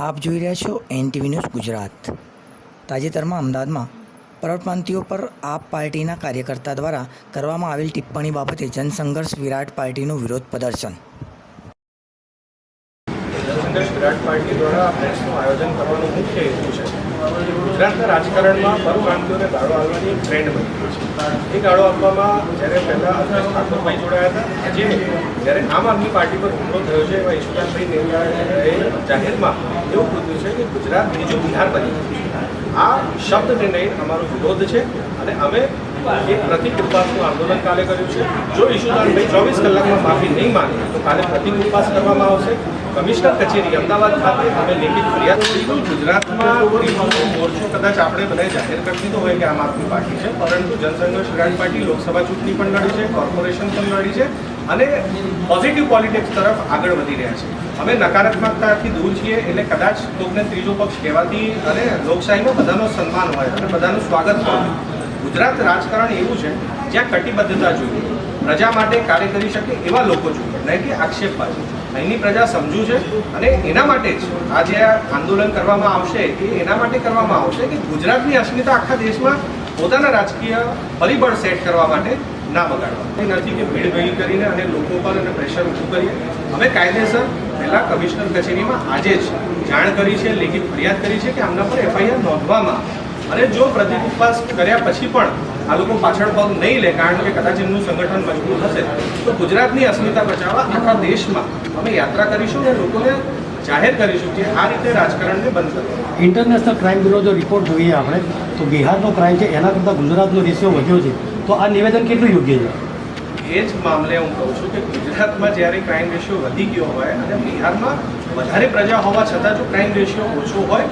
આપ જોઈ રહ્યા છો NTV ન્યૂઝ ગુજરાત। તાજેતરમાં અમદાવાદમાં પરપ્રાંતિયો પર આપ પાર્ટીના કાર્યકર્તા દ્વારા કરવામાં આવેલ ટિપ્પણી બાબતે જનસંઘર્ષ વિરાટ પાર્ટીનું વિરોધ પ્રદર્શન। જનસંઘર્ષ વિરાટ પાર્ટી દ્વારા આ પ્રેસનું આયોજન કરવાનું મુખ્ય હેતુ છે ગુજરાતના રાજકારણમાં પરપ્રાંતિયોને ગાળો આપવાની ટ્રેન્ડ બની ગઈ છે। એ ગાળો આપવામાં જ્યારે પહેલાં અલ્પેશ ઠાકોરભાઈ જોડાયા હતા, આજે જ્યારે આમ આદમી પાર્ટી પર હુમલો થયો છે એવા ઈશુદાનભાઈ નેવલાએ જાહેરમાં એવું કીધું છે કે ગુજરાત બીજું બિહાર બની ગયું છે। આ શબ્દને લઈને અમારો વિરોધ છે અને અમે એક પ્રતિક ઉપવાસનું આંદોલન કાલે કર્યું છે। જો ઈશુદાનભાઈ 24 કલાકમાં માફી નહીં માંગે તો કાલે પ્રતિક ઉપવાસ કરવામાં આવશે। કમિશનર કચેરી અમદાવાદ ખાતે અમે લેખિત ફરિયાદ કરીશું। ગુજરાતમાં મોરચો કદાચ આપણે બધા જાહેર કરી દીધો હોય કે આમ આદમી પાર્ટી છે, પરંતુ જનસંઘર્ષ વિરાટ પાર્ટી લોકસભા ચૂંટણી પણ લડી છે, કોર્પોરેશન પણ લડી છે અને પોઝિટિવ પોલિટિક્સ તરફ આગળ વધી રહ્યા છે। અમે નકારાત્મકતાથી દૂર છીએ, એટલે કદાચ કોકને ત્રીજો પક્ષ કહેવાથી અને લોકશાહીમાં બધાનો સન્માન હોય અને બધાનું સ્વાગત હોય। ગુજરાત રાજકારણ એવું છે જ્યાં કટિબદ્ધતા જોઈએ, પ્રજા માટે કાર્ય કરી શકે એવા લોકો જોઈએ, નહીં કે આક્ષેપબાજી। અહીંની પ્રજા સમજુ છે અને એના માટે જ આ જે આંદોલન કરવામાં આવશે એ એના માટે કરવામાં આવશે કે ગુજરાતની અસ્મિતા આખા દેશમાં પોતાના રાજકીય પરિબળ સેટ કરવા માટે ના બગાડવા। એ નથી કે ભીડ ભેગી કરીને અને લોકો પર અને પ્રેશર ઊભું કરીએ। અમે કાયદેસર પહેલાં કમિશનર કચેરીમાં આજે જ જાણ કરી છે, લેખિત ફરિયાદ કરી છે કે આમના પર FIR નોંધવામાં અને જો પ્રતિક ઉપવાસ કર્યા પછી પણ આ લોકો પાછળ પગ નહીં લે, કારણ કે કદાચ એમનું સંગઠન મજબૂત હશે તો ગુજરાતની અસ્મિતા બચાવવા આખા દેશમાં અમે યાત્રા કરીશું અને લોકોને જાહેર કરીશું કે આ રીતે રાજકારણને બંધ કરવા। ઇન્ટરનેશનલ ક્રાઇમ બ્યુરો જો રિપોર્ટ જોઈએ આપણે તો બિહારનો ક્રાઇમ છે એના કરતાં ગુજરાતનો રેશિયો વધ્યો છે, તો આ નિવેદન કેટલું યોગ્ય છે? એ જ મામલે હું કહું છું કે ગુજરાતમાં જ્યારે ક્રાઇમ રેશિયો વધી ગયો હોય અને બિહારમાં વધારે પ્રજા હોવા છતાં જો ક્રાઇમ રેશિયો ઓછો હોય,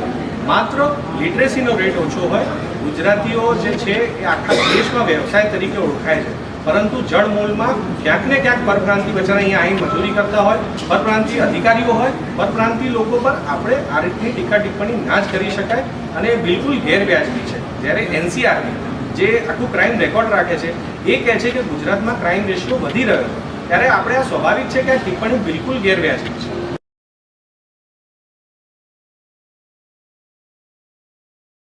માત્ર લિટરેસીનો રેટ ઓછો હોય, ગુજરાતીઓ જે છે એ આખા દેશમાં વ્યવસાય તરીકે ઓળખાય છે, પરંતુ જળમૂળમાં ક્યાંક ને ક્યાંક પરપ્રાંતિ બચારા અહીંયા અહીં મજૂરી કરતા હોય, પરપ્રાંતિ અધિકારીઓ હોય, પરપ્રાંતિ લોકો પર આપણે આ રીતની ટીકા ટિપ્પણી ના જ કરી શકાય અને એ બિલકુલ ગેરવ્યાજબી છે। જ્યારે NCR જે આખું ક્રાઇમ રેકોર્ડ રાખે છે એ કહે છે કે ગુજરાતમાં ક્રાઇમ રેશિયો વધી રહ્યો છે, ત્યારે આપણે આ સ્વાભાવિક છે કે આ ટિપ્પણી બિલકુલ ગેરવ્યાજબી છે।